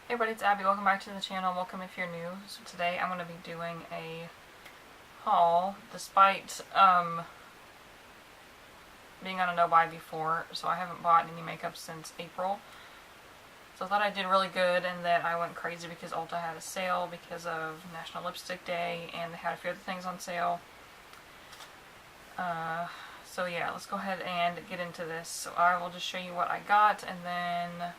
Hey everybody, it's Abby. Welcome back to the channel. Welcome if you're new. So today I'm going to be doing a haul despite being on a no-buy before, so I haven't bought any makeup since April. So I thought I did really good and that I went crazy because Ulta had a sale because of National Lipstick Day and they had a few other things on sale. So yeah, let's go ahead and get into this. So I will just show you what I got and then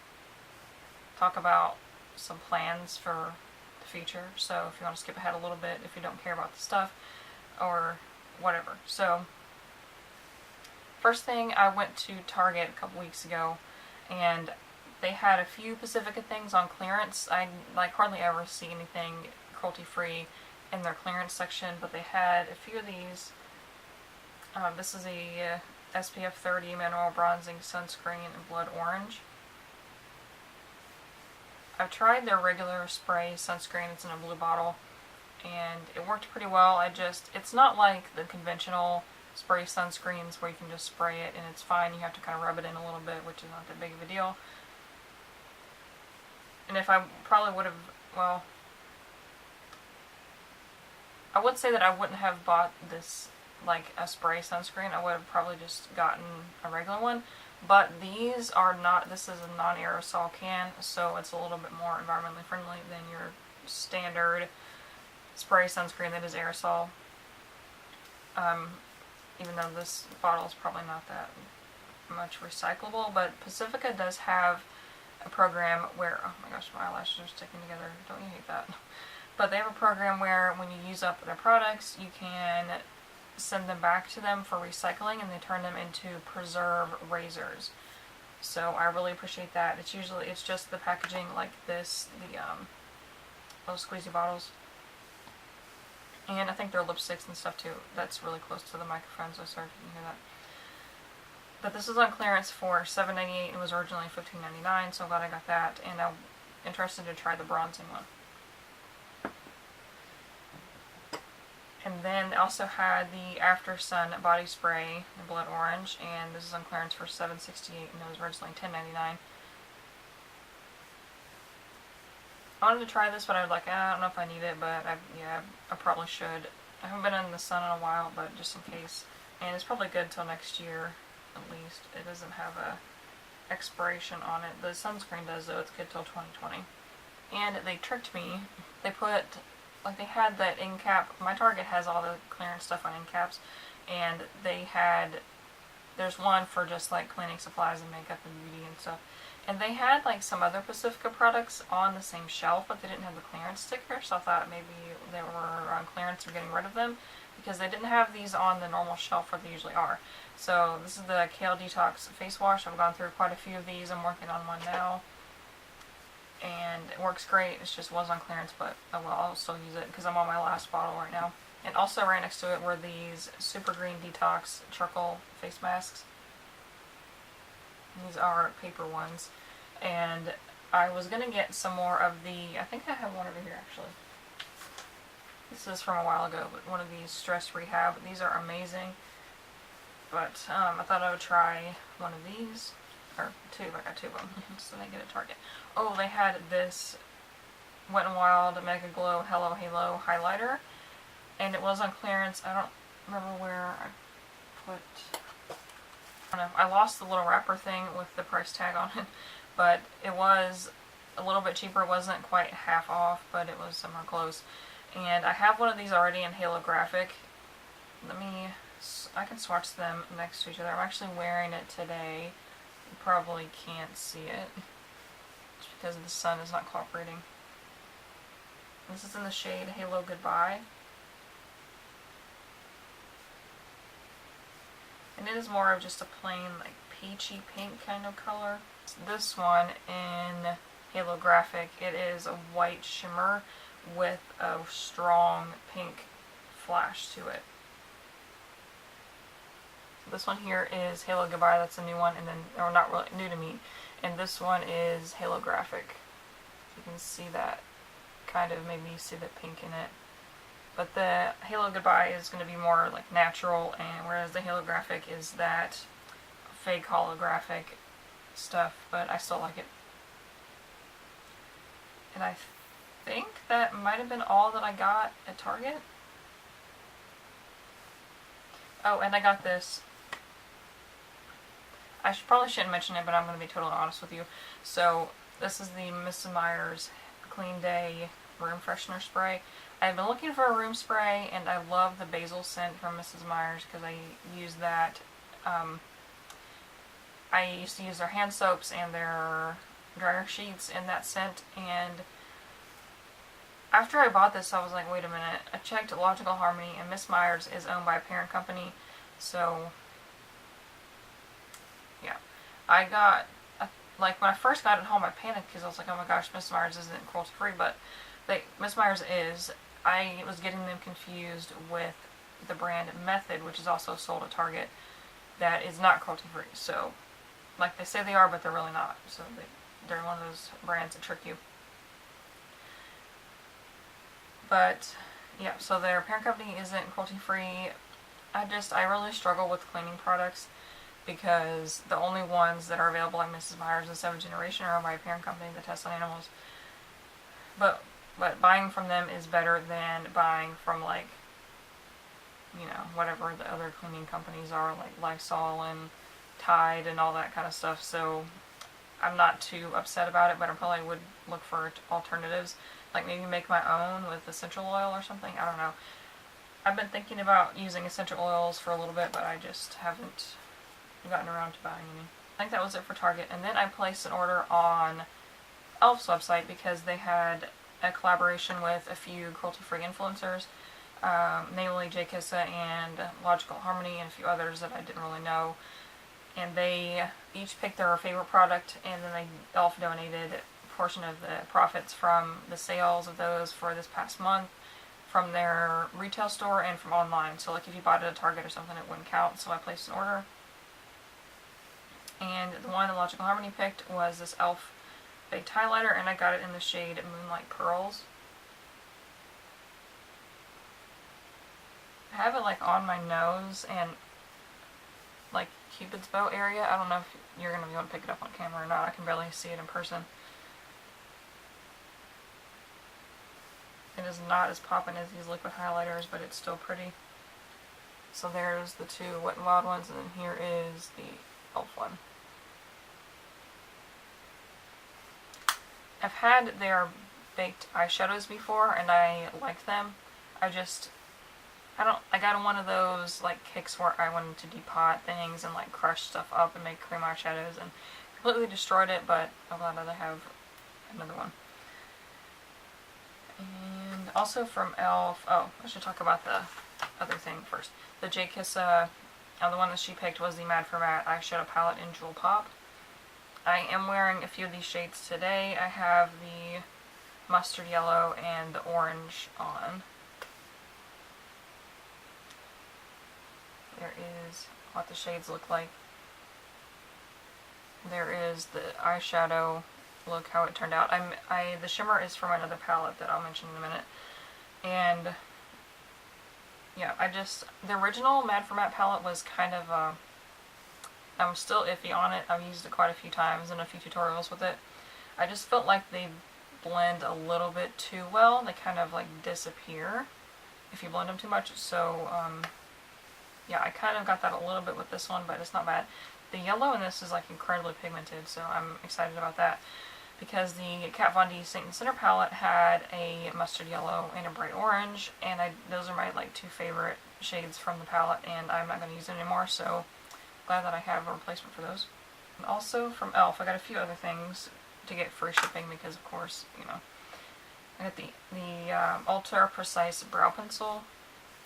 talk about some plans for the future. So if you want to skip ahead a little bit, if you don't care about the stuff or whatever. So first thing, I went to Target a couple weeks ago and they had a few Pacifica things on clearance. I hardly ever see anything cruelty-free in their clearance section, but they had a few of these. This is a SPF 30 mineral bronzing sunscreen in blood orange. I've tried their regular spray sunscreen. It's in a blue bottle and it worked pretty well. It's not like the conventional spray sunscreens where you can just spray it and it's fine. You have to kind of rub it in a little bit, which is not that big of a deal. And if I probably would have, well, I would say that I wouldn't have bought this like a spray sunscreen. I would have probably just gotten a regular one. But these are not, this is a non-aerosol can, so it's a little bit more environmentally friendly than your standard spray sunscreen that is aerosol. Even though this bottle is probably not that much recyclable, but Pacifica does have a program where, oh my gosh, my eyelashes are sticking together, don't you hate that? But they have a program where when you use up their products, you can send them back to them for recycling and they turn them into preserve razors. So I really appreciate that. It's just the packaging like this, those squeezy bottles. And I think they're lipsticks and stuff too. That's really close to the microphone, so sorry if you can hear that. But this is on clearance for $7.98. It was originally $15.99, so I'm glad I got that. And I'm interested to try the bronzing one. And then they also had the After Sun body spray in blood orange, and this is on clearance for $7.68, and it was originally $10.99. I wanted to try this, but I was like, I don't know if I need it, but I probably should. I haven't been in the sun in a while, but just in case. And it's probably good till next year, at least. It doesn't have a expiration on it. The sunscreen does, though. It's good till 2020. And they tricked me. They put, like, they had that end cap. My Target has all the clearance stuff on end caps, and they had, there's one for just like cleaning supplies and makeup and beauty and stuff. And they had like some other Pacifica products on the same shelf, but they didn't have the clearance sticker, so I thought maybe they were on clearance or getting rid of them, because they didn't have these on the normal shelf where they usually are. So this is the Kale Detox Face Wash. I've gone through quite a few of these. I'm working on one now. And it works great. It just was on clearance, but oh well, I'll still use it because I'm on my last bottle right now. And also right next to it were these Super Green Detox Charcoal Face Masks. These are paper ones. And I was going to get some more of the, I think I have one over here actually. This is from a while ago, but one of these Stress Rehab. These are amazing. But I thought I would try one of these. Or two, I got two of them, so they get at Target. Oh, they had this Wet n Wild Mega Glow Hello Halo highlighter, and it was on clearance. I don't remember where I put, I don't know, I lost the little wrapper thing with the price tag on it, but it was a little bit cheaper. It wasn't quite half off, but it was somewhere close. And I have one of these already in Halographic. I can swatch them next to each other. I'm actually wearing it today. You probably can't see it just because the sun is not cooperating. This is in the shade Halo Goodbye. And it is more of just a plain like peachy pink kind of color. This one in Halographic, it is a white shimmer with a strong pink flash to it. This one here is Halo Goodbye, that's a new one, and then, or not really new to me, and this one is Halographic. You can see that, kind of, maybe you see the pink in it. But the Halo Goodbye is going to be more like natural, and whereas the Halographic is that fake holographic stuff, but I still like it. And I think that might have been all that I got at Target. Oh, and I got this. I probably shouldn't mention it, but I'm going to be totally honest with you. So, this is the Mrs. Meyer's Clean Day Room Freshener Spray. I've been looking for a room spray, and I love the basil scent from Mrs. Meyer's because I use that. I used to use their hand soaps and their dryer sheets in that scent, and after I bought this, I was like, wait a minute. I checked Logical Harmony, and Miss Meyer's is owned by a parent company, so yeah. I got, like, when I first got it home, I panicked because I was like, oh my gosh, Miss Meyer's isn't cruelty-free, but Miss Meyer's is. I was getting them confused with the brand Method, which is also sold at Target, that is not cruelty-free. So, like, they say they are, but they're really not. So they're one of those brands that trick you. But, yeah, so their parent company isn't cruelty-free. I really struggle with cleaning products because the only ones that are available, like Mrs. Meyer's and 7th Generation, are owned by a parent company that tests on animals. But buying from them is better than buying from, like, you know, whatever the other cleaning companies are, like Lysol and Tide and all that kind of stuff. So I'm not too upset about it, but I probably would look for alternatives. Like maybe make my own with essential oil or something. I don't know. I've been thinking about using essential oils for a little bit, but I just haven't gotten around to buying any. I think that was it for Target. And then I placed an order on Elf's website because they had a collaboration with a few cruelty-free influencers, namely Jay Kissa and Logical Harmony and a few others that I didn't really know. And they each picked their favorite product, and then Elf donated a portion of the profits from the sales of those for this past month from their retail store and from online. So like if you bought it at Target or something, it wouldn't count. So I placed an order. And the one that Logical Harmony picked was this Elf baked highlighter, and I got it in the shade Moonlight Pearls. I have it like on my nose and like Cupid's bow area. I don't know if you're going to be able to pick it up on camera or not. I can barely see it in person. It is not as poppin' as these liquid highlighters, but it's still pretty. So there's the two Wet n Wild ones, and then here is the Elf one. I've had their baked eyeshadows before, and I like them. I got one of those, like, kicks where I wanted to depot things and, like, crush stuff up and make cream eyeshadows, and completely destroyed it, but I'm glad that I have another one. And also from Elf, oh, I should talk about the other thing first. The Jay Kissa, the one that she picked was the Mad for Matte eyeshadow palette in Jewel Pop. I am wearing a few of these shades today. I have the mustard yellow and the orange on. There is what the shades look like. There is the eyeshadow. Look how it turned out. The shimmer is from another palette that I'll mention in a minute. And yeah, the original Mad for Matte palette was kind of, I'm still iffy on it. I've used it quite a few times in a few tutorials with it. I just felt like they blend a little bit too well. They kind of like disappear if you blend them too much. So, yeah, I kind of got that a little bit with this one, but it's not bad. The yellow in this is like incredibly pigmented, so I'm excited about that. Because the Kat Von D Saint and Sinner palette had a mustard yellow and a bright orange, and those are my like two favorite shades from the palette, and I'm not going to use it anymore, so glad that I have a replacement for those. And also from Elf, I got a few other things to get free shipping because, of course, you know, I got the Ulta Precise Brow Pencil.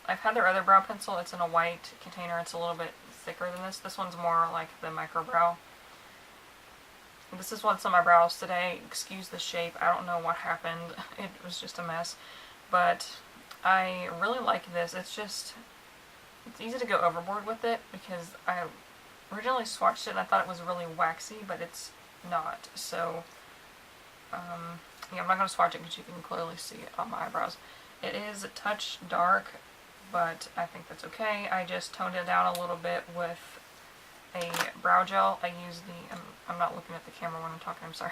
I've had their other brow pencil. It's in a white container. It's a little bit thicker than this. This one's more like the micro brow. This is what's on my brows today. Excuse the shape. I don't know what happened. It was just a mess. But I really like this. It's easy to go overboard with it because I originally swatched it and I thought it was really waxy, but it's not. So, yeah, I'm not going to swatch it because you can clearly see it on my eyebrows. It is a touch dark, but I think that's okay. I just toned it down a little bit with a brow gel. I use I'm not looking at the camera when I'm talking, I'm sorry.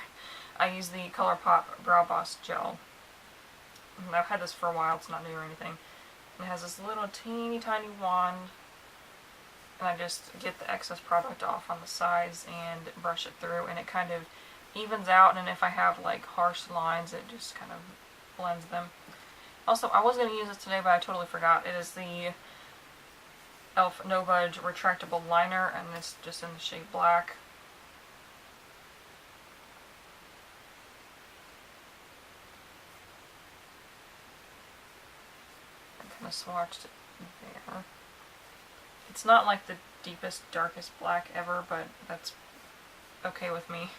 I use the ColourPop Brow Boss Gel. And I've had this for a while, it's not new or anything. And it has this little teeny tiny wand, and I just get the excess product off on the sides and brush it through, and it kind of evens out, and if I have like harsh lines, it just kind of blends them. Also, I was going to use this today, but I totally forgot. It is the e.l.f. No Budge Retractable Liner, and it's just in the shade Black. I kind of swatched it there. It's not like the deepest, darkest black ever, but that's okay with me.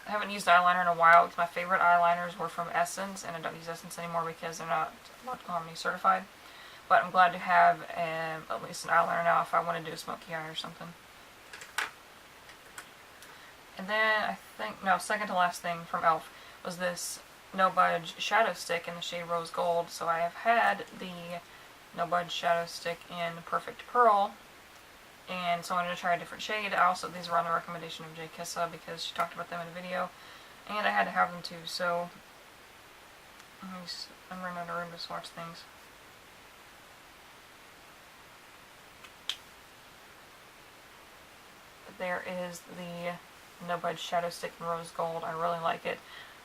I haven't used eyeliner in a while because my favorite eyeliners were from Essence, and I don't use Essence anymore because they're not Harmony certified. But I'm glad to have at least an eyeliner now if I want to do a smoky eye or something. And then I think, no, second to last thing from e.l.f. was this No Budge Shadow Stick in the shade Rose Gold. So I have had the No Budge Shadow Stick in Perfect Pearl, and so I wanted to try a different shade. These were on the recommendation of Jay Kissa because she talked about them in a video, and I had to have them too, so I'm running out of room to swatch things. But there is the No Budge Shadow Stick in Rose Gold. I really like it.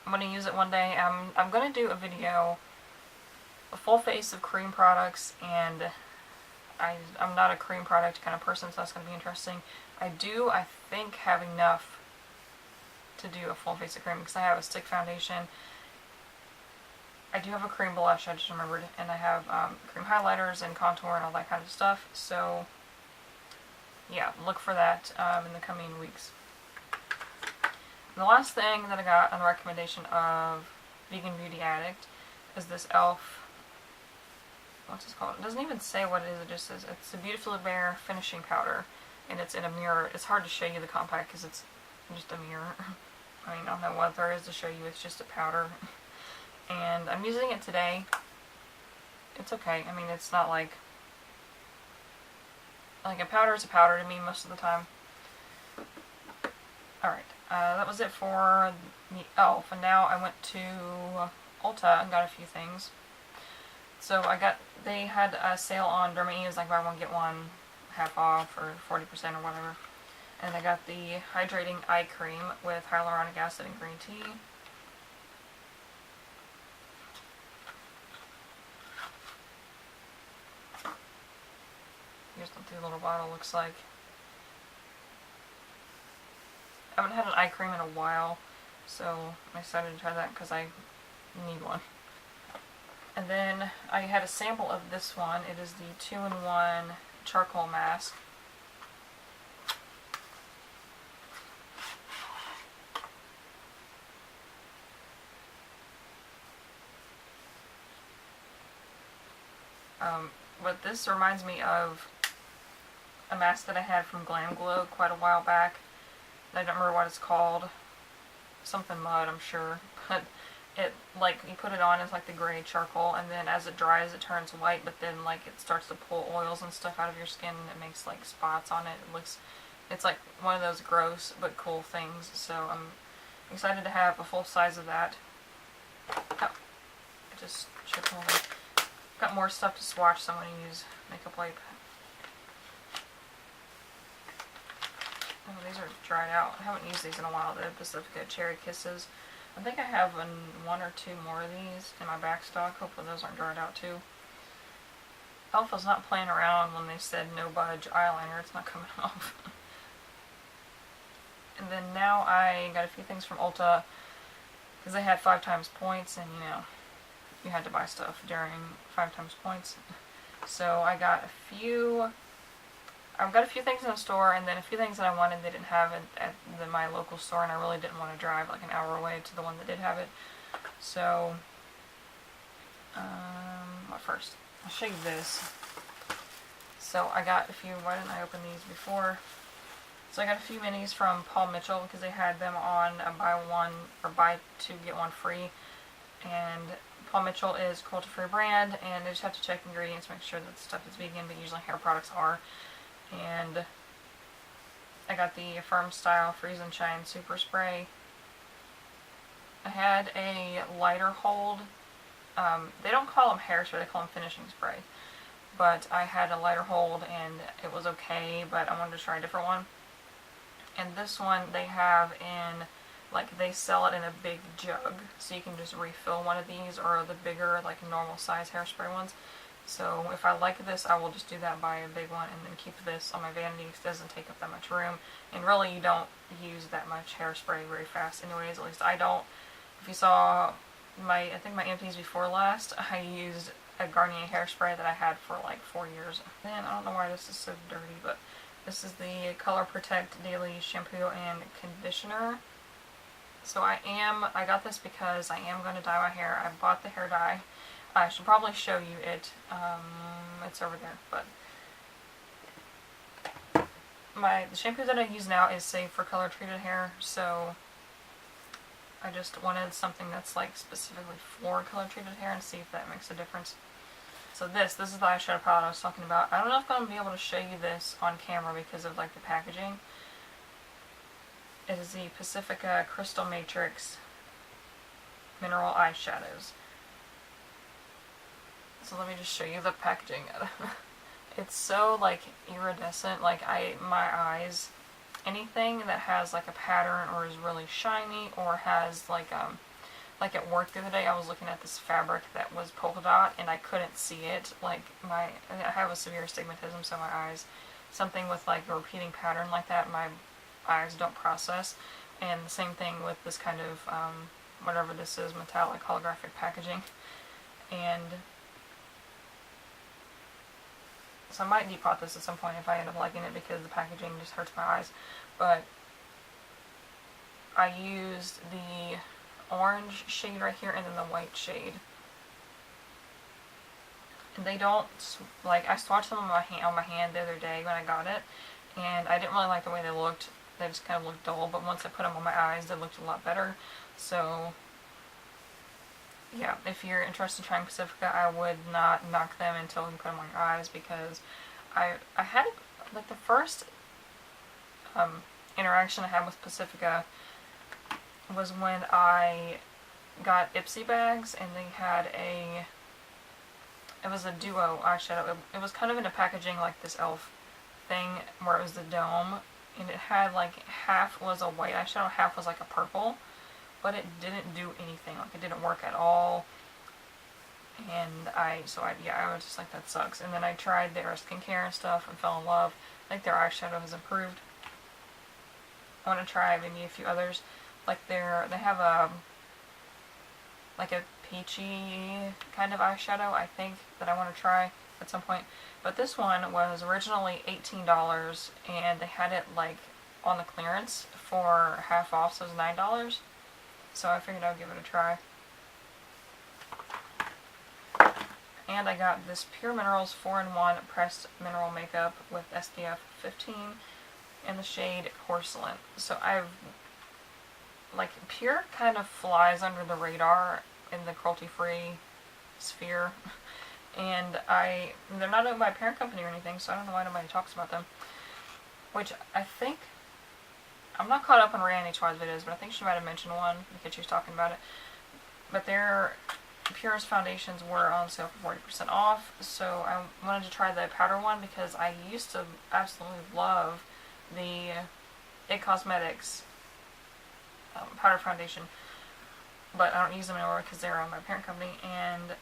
I'm going to use it one day. I'm going to do a video, a full face of cream products, and I'm not a cream product kind of person, so that's going to be interesting. I think, have enough to do a full face of cream because I have a stick foundation. I do have a cream blush, I just remembered, and I have cream highlighters and contour and all that kind of stuff. So, yeah, look for that in the coming weeks. And the last thing that I got on the recommendation of Vegan Beauty Addict is this e.l.f. What's this called? It doesn't even say what it is, it just says it's a Beautifully Bare finishing powder, and it's in a mirror. It's hard to show you the compact because it's just a mirror. I mean, I don't know what there is to show you, it's just a powder. And I'm using it today. It's okay. I mean, it's not like a powder is a powder to me most of the time. Alright, that was it for the e.l.f. And now I went to Ulta and got a few things. So they had a sale on Derma E. It was like buy one get one half off or 40% or whatever. And I got the hydrating eye cream with hyaluronic acid and green tea. Here's what the little bottle looks like. I haven't had an eye cream in a while, so I decided to try that because I need one. And then I had a sample of this one. It is the 2-in-1 charcoal mask. But this reminds me of a mask that I had from Glam Glow quite a while back. I don't remember what it's called. Something mud, I'm sure. But it, like, you put it on, it's like the gray charcoal, and then as it dries it turns white, but then like it starts to pull oils and stuff out of your skin, and it makes like spots on it. It's like one of those gross but cool things, so I'm excited to have a full size of that. Oh, I just tripped over. Got more stuff to swatch, so I'm going to use makeup wipe. Oh, these are dried out. I haven't used these in a while. The Pacifica Cherry Kisses. I think I have one or two more of these in my back stock. Hopefully those aren't dried out too. e.l.f. was not playing around when they said no budge eyeliner. It's not coming off. And then now I got a few things from Ulta because they had 5 times points, and you know, you had to buy stuff during 5 times points. So I've got a few things in the store, and then a few things that I wanted they didn't have at my local store, and I really didn't want to drive like an hour away to the one that did have it. So, what first? I'll show you this. So I got a few, why didn't I open these before? So I got a few minis from Paul Mitchell because they had them on a buy 2 get 1 free. And Paul Mitchell is cruelty-free brand, and they just have to check ingredients, make sure that the stuff is vegan, but usually hair products are. And I got the Firm Style Freeze and Shine Super Spray. I had a lighter hold. They don't call them hairspray, they call them finishing spray. But I had a lighter hold and it was okay, but I wanted to try a different one. And this one they have in, like, they sell it in a big jug, so you can just refill one of these, or the bigger, like, normal size hairspray ones. So if I like this, I will just do that, buy a big one, and then keep this on my vanity because it doesn't take up that much room. And really, you don't use that much hairspray very fast anyways, at least I don't. If you saw I think my empties before last, I used a Garnier hairspray that I had for like 4 years. And I don't know why this is so dirty, but this is the Color Protect Daily Shampoo and Conditioner. So I got this because I am going to dye my hair. I bought the hair dye. I should probably show you it. It's over there, but the shampoo that I use now is safe for color treated hair, so I just wanted something that's like specifically for color treated hair and see if that makes a difference. So this is the eyeshadow palette I was talking about. I don't know if I'm going to be able to show you this on camera because of like the packaging. It is the Pacifica Crystal Matrix Mineral Eyeshadows. So let me just show you the packaging. It's so like iridescent, like my eyes, anything that has like a pattern or is really shiny or has like at work the other day I was looking at this fabric that was polka dot and I couldn't see it. Like I have a severe astigmatism, so my eyes, something with like a repeating pattern like that, my eyes don't process. And the same thing with this kind of whatever this is, metallic holographic packaging. And so I might depot this at some point if I end up liking it because the packaging just hurts my eyes. But I used the orange shade right here and then the white shade. And they don't, like, I swatched them on my hand the other day when I got it, and I didn't really like the way they looked. They just kind of looked dull, but once I put them on my eyes, they looked a lot better. So yeah, if you're interested in trying Pacifica, I would not knock them until you put them on your eyes, because I had, like, the first interaction I had with Pacifica was when I got Ipsy bags, and they had it was a duo eyeshadow. It was kind of in a packaging like this elf thing where it was the dome, and it had like half was a white eyeshadow, half was like a purple. But it didn't do anything, like it didn't work at all, and I was just like, that sucks. And then I tried their skincare and stuff and fell in love. I think their eyeshadow has improved. I want to try maybe a few others, like they have a peachy kind of eyeshadow, I think, that I want to try at some point. But this one was originally $18, and they had it like on the clearance for half off, so it was $9. So I figured I'd give it a try. And I got this Pure Minerals 4-in-1 Pressed Mineral Makeup with SPF 15 in the shade Porcelain. So Pure kind of flies under the radar in the cruelty-free sphere. And they're not owned by a parent company or anything, so I don't know why nobody talks about them. Which I think, I'm not caught up on Rhiannon HY's videos, but I think she might have mentioned one because she was talking about it. But their Pure's foundations were on sale for 40% off, so I wanted to try the powder one because I used to absolutely love the IT Cosmetics powder foundation, but I don't use them anymore because they're owned by a parent company. And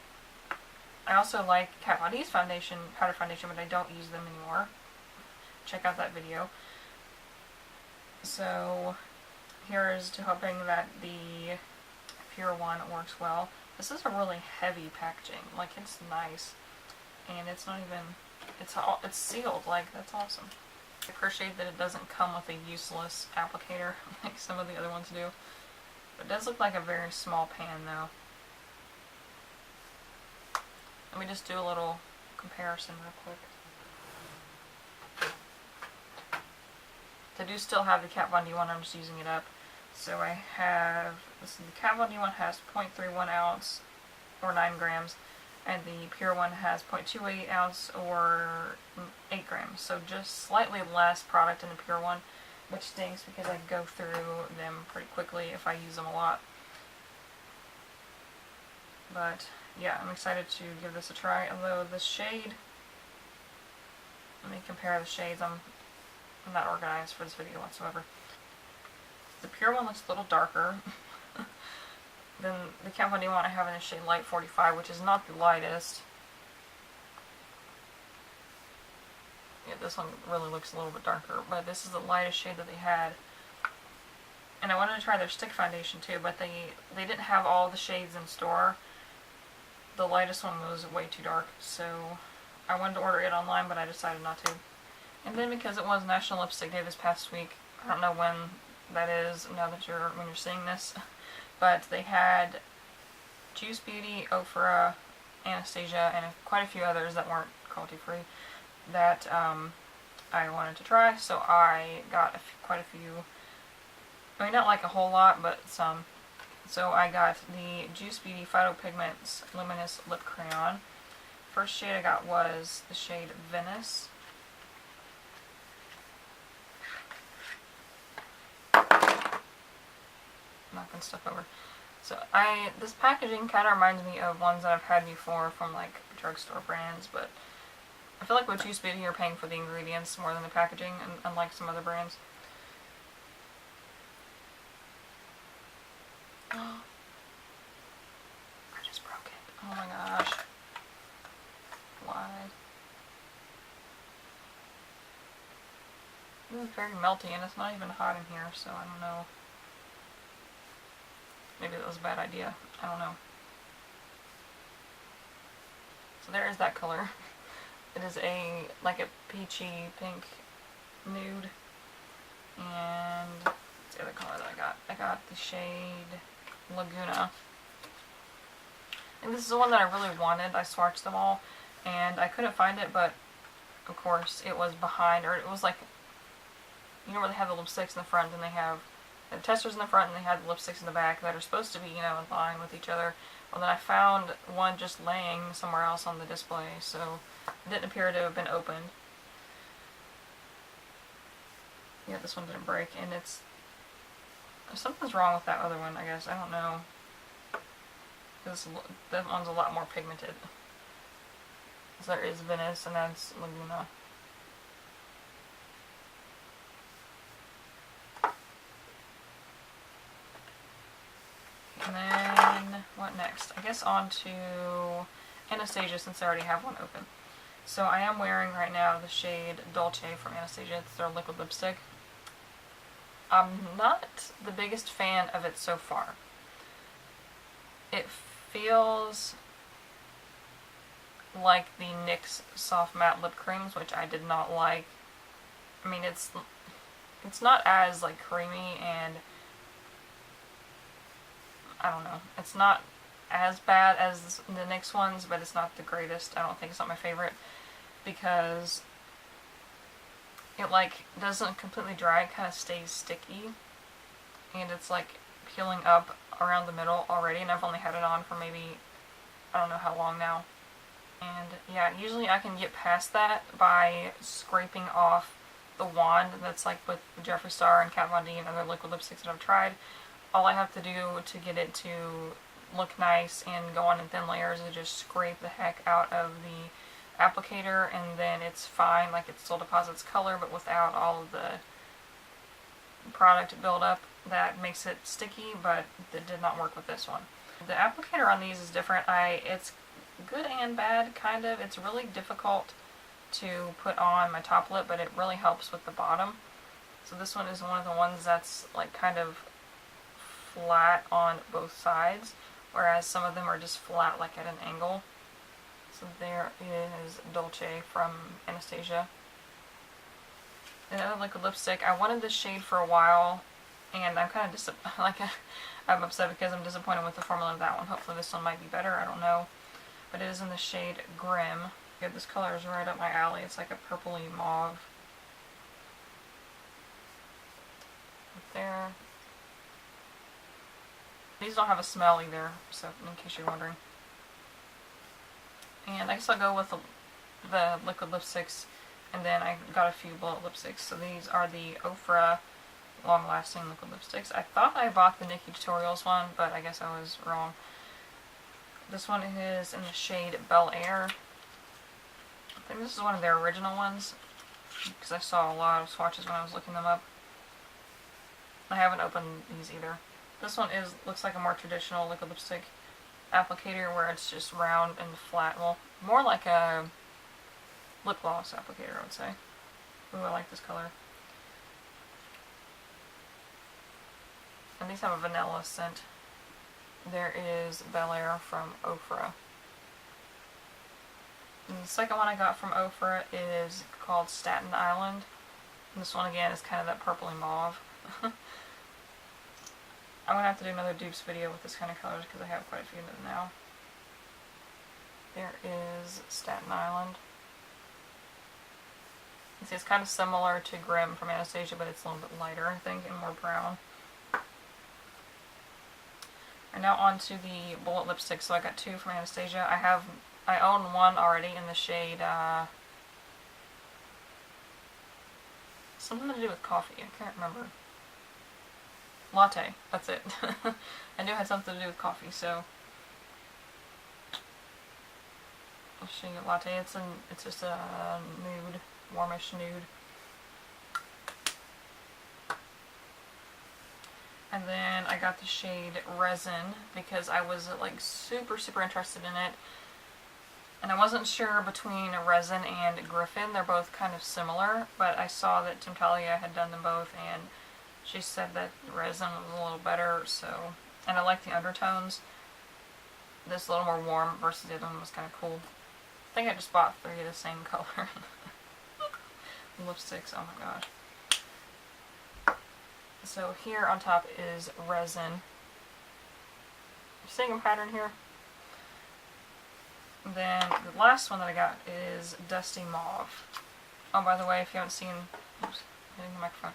I also like Kat Von D's powder foundation, but I don't use them anymore. Check out that video. So here is to hoping that the Pure one works well. This is a really heavy packaging. Like, it's nice, and it's not even, it's sealed. Like, that's awesome. I appreciate that it doesn't come with a useless applicator like some of the other ones do. But it does look like a very small pan though. Let me just do a little comparison real quick. I do still have the Kat Von D one, I'm just using it up. So I have, the Kat Von D one has 0.31 ounce or 9 grams, and the Pure one has 0.28 ounce or 8 grams. So just slightly less product in the Pure one, which stinks because I go through them pretty quickly if I use them a lot. But yeah, I'm excited to give this a try. Although the shade, let me compare the shades. I'm not organized for this video whatsoever. The pure one looks a little darker than the Kat Von D one I have in the shade Light 45, which is not the lightest. Yeah, this one really looks a little bit darker, but this is the lightest shade that they had. And I wanted to try their stick foundation too, but they didn't have all the shades in store. The lightest one was way too dark, so I wanted to order it online, but I decided not to. And then because it was National Lipstick Day this past week, I don't know when that is now that when you're seeing this, but they had Juice Beauty, Ofra, Anastasia, and quite a few others that weren't cruelty-free that I wanted to try, so I got quite a few. I mean, not like a whole lot, but some. So I got the Juice Beauty Phyto Pigments Luminous Lip Crayon. First shade I got was the shade Venice. Knocking stuff over. So this packaging kind of reminds me of ones that I've had before from like drugstore brands, but I feel like with Juice Beauty you're paying for the ingredients more than the packaging, unlike some other brands. Oh, I just broke it. Oh my gosh. Why? This is very melty and it's not even hot in here, so I don't know. Maybe that was a bad idea. I don't know. So there is that color. It is like a peachy pink nude. And what's the other color that I got? I got the shade Laguna. And this is the one that I really wanted. I swatched them all and I couldn't find it, but of course it was behind, or it was like, you know where they have the lipsticks in the front and they have the testers in the front and they have the lipsticks in the back that are supposed to be, you know, in line with each other. Well, then I found one just laying somewhere else on the display, so it didn't appear to have been opened. Yeah, this one didn't break, and something's wrong with that other one, I guess. I don't know. That one's a lot more pigmented. So there is Venice, and that's Laguna. And then, what next? I guess on to Anastasia, since I already have one open. So I am wearing right now the shade Dolce from Anastasia. It's their liquid lipstick. I'm not the biggest fan of it so far. It feels like the NYX Soft Matte Lip Creams, which I did not like. I mean, it's not as like creamy, and I don't know. It's not as bad as the NYX ones, but it's not the greatest. I don't think it's not my favorite because it like doesn't completely dry. It kind of stays sticky, and it's like peeling up around the middle already, and I've only had it on for maybe, I don't know how long now. And yeah, usually I can get past that by scraping off the wand that's like with Jeffree Star and Kat Von D and other liquid lipsticks that I've tried. All I have to do to get it to look nice and go on in thin layers is just scrape the heck out of the applicator, and then it's fine. Like, it still deposits color, but without all of the product buildup that makes it sticky, but it did not work with this one. The applicator on these is different. It's good and bad, kind of. It's really difficult to put on my top lip, but it really helps with the bottom. So this one is one of the ones that's like kind of flat on both sides, whereas some of them are just flat like at an angle. So there is Dolce from Anastasia. Another liquid lipstick. I wanted this shade for a while, and I'm kind of I'm upset because I'm disappointed with the formula of that one. Hopefully this one might be better, I don't know. But it is in the shade Grim. Yeah, this color is right up my alley. It's like a purpley mauve. Right there. These don't have a smell either, so in case you're wondering. And I guess I'll go with the liquid lipsticks, and then I got a few bullet lipsticks. So these are the Ofra Long Lasting Liquid Lipsticks. I thought I bought the Nikki Tutorials one, but I guess I was wrong. This one is in the shade Bel Air. I think this is one of their original ones, because I saw a lot of swatches when I was looking them up. I haven't opened these either. This one looks like a more traditional liquid lipstick applicator where it's just round and flat. Well, more like a lip gloss applicator, I would say. Ooh, I like this color. And these have a vanilla scent. There is Bel Air from Ofra. And the second one I got from Ofra is called Staten Island. And this one again is kind of that purpley mauve. I'm going to have to do another dupes video with this kind of colors because I have quite a few of them now. There is Staten Island. You see, it's kind of similar to Grimm from Anastasia, but it's a little bit lighter, I think, and more brown. And now on to the bullet lipstick. So I got two from Anastasia. I own one already in the shade something to do with coffee. I can't remember. Latte. That's it. I knew it had something to do with coffee. So I'll show you latte. It's just a nude, warmish nude. And then I got the shade Resin because I was like super interested in it. And I wasn't sure between Resin and Griffin. They're both kind of similar, but I saw that Tim Talia had done them both, and she said that Resin was a little better, so... And I like the undertones. This is a little more warm versus the other one was kind of cool. I think I just bought 3 of the same color. Lipsticks, oh my gosh. So here on top is Resin. You seeing a pattern here? Then the last one that I got is Dusty Mauve. Oh, by the way, if you haven't seen... Oops, hitting the microphone.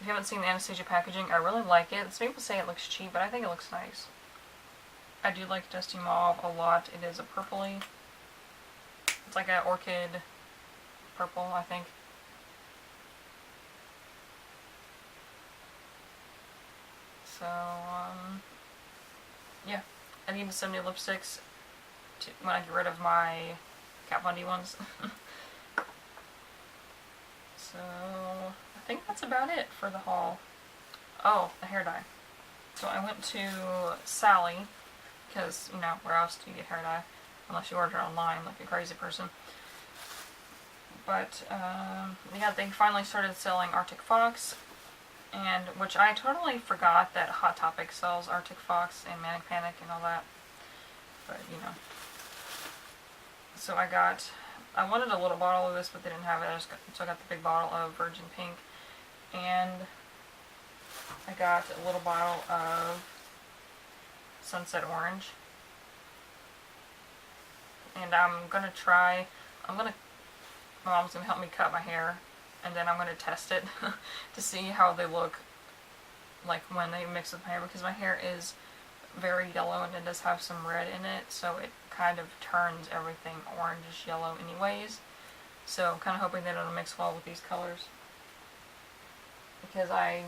If you haven't seen the Anastasia packaging, I really like it. Some people say it looks cheap, but I think it looks nice. I do like Dusty Mauve a lot. It is a purpley. It's like an orchid purple, I think. So, yeah. I need some new lipsticks when I get rid of my Kat Von D ones. So, I think that's about it for the haul. Oh, the hair dye. So I went to Sally, because, you know, where else do you get hair dye? Unless you order it online like a crazy person. But, yeah, they finally started selling Arctic Fox, and which I totally forgot that Hot Topic sells Arctic Fox and Manic Panic and all that. But, you know. So I wanted a little bottle of this, but they didn't have it. So I got the big bottle of Virgin Pink, and I got a little bottle of Sunset Orange. And my mom's gonna help me cut my hair, and then I'm gonna test it to see how they look like when they mix with my hair, because my hair is very yellow and it does have some red in it, so it kind of turns everything orangish yellow anyways. So I'm kind of hoping that it'll mix well with these colors, because I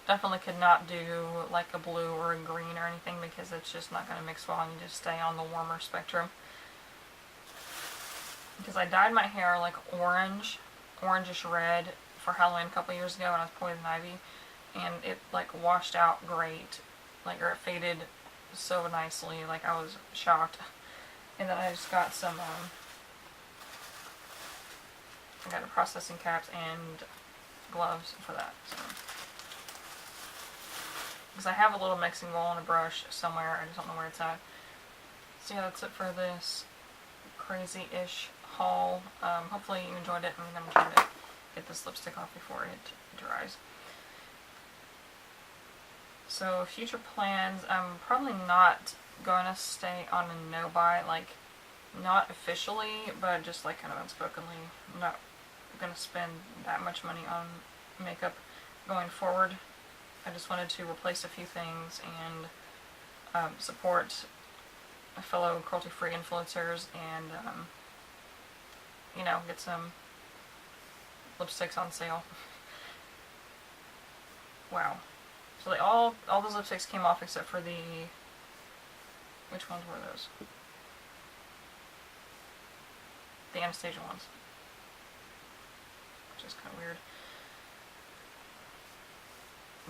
definitely could not do like a blue or a green or anything, because it's just not going to mix well and you just stay on the warmer spectrum. Because I dyed my hair like orangish red for Halloween a couple years ago when I was Poison Ivy, and it like washed out great, like, or it faded so nicely, like I was shocked. And then I just got some, I got a processing caps and gloves for that. So. Because I have a little mixing bowl and a brush somewhere, I just don't know where it's at. So yeah, that's it for this crazy-ish haul. Hopefully you enjoyed it, and I'm trying to get this lipstick off before it dries. So future plans, I'm probably not going to stay on a no-buy, like, not officially, but just like kind of unspokenly. I'm not going to spend that much money on makeup going forward. I just wanted to replace a few things and support my fellow cruelty-free influencers, and you know, get some lipsticks on sale. Wow. So all those lipsticks came off except for the Which ones were those? The Anastasia ones. Which is kind of weird.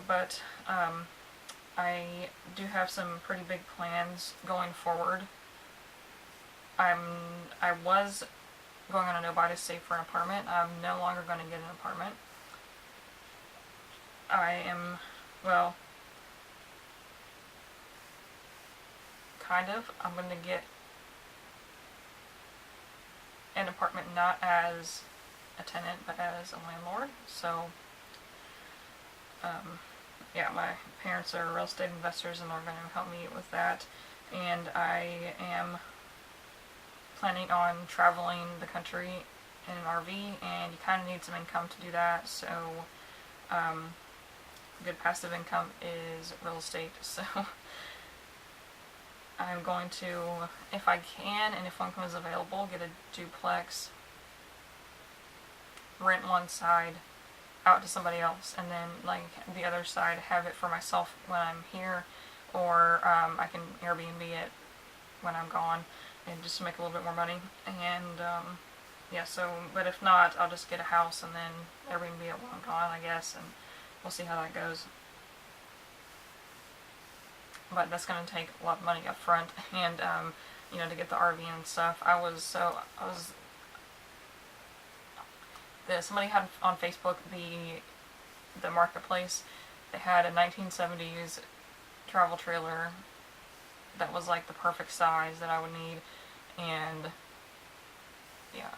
But, I do have some pretty big plans going forward. I was going on a no-buy to save for an apartment. I'm no longer going to get an apartment. I am, well, kind of. I'm going to get an apartment not as a tenant, but as a landlord. So, yeah, my parents are real estate investors and they're going to help me with that. And I am planning on traveling the country in an RV, and you kind of need some income to do that. So, good passive income is real estate. So, I'm going to, if I can and if one comes available, get a duplex, rent one side out to somebody else, and then like the other side have it for myself when I'm here, or I can Airbnb it when I'm gone, and just to make a little bit more money. And yeah, so, but if not, I'll just get a house and then Airbnb it while I'm gone, I guess, and we'll see how that goes. But that's going to take a lot of money up front, and you know, to get the RV and stuff. Somebody had on Facebook the marketplace. They had a 1970s travel trailer that was like the perfect size that I would need, and yeah,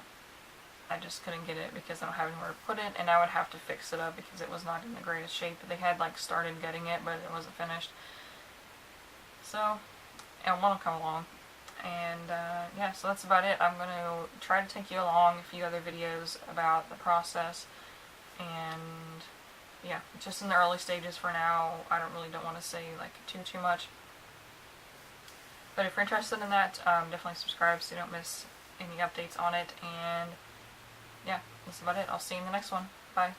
I just couldn't get it because I don't have anywhere to put it, and I would have to fix it up because it was not in the greatest shape. They had like started getting it, but it wasn't finished. So, and one will come along. And yeah, so that's about it. I'm going to try to take you along a few other videos about the process. And yeah, just in the early stages for now. I don't want to say like too much. But if you're interested in that, definitely subscribe so you don't miss any updates on it. And yeah, that's about it. I'll see you in the next one. Bye.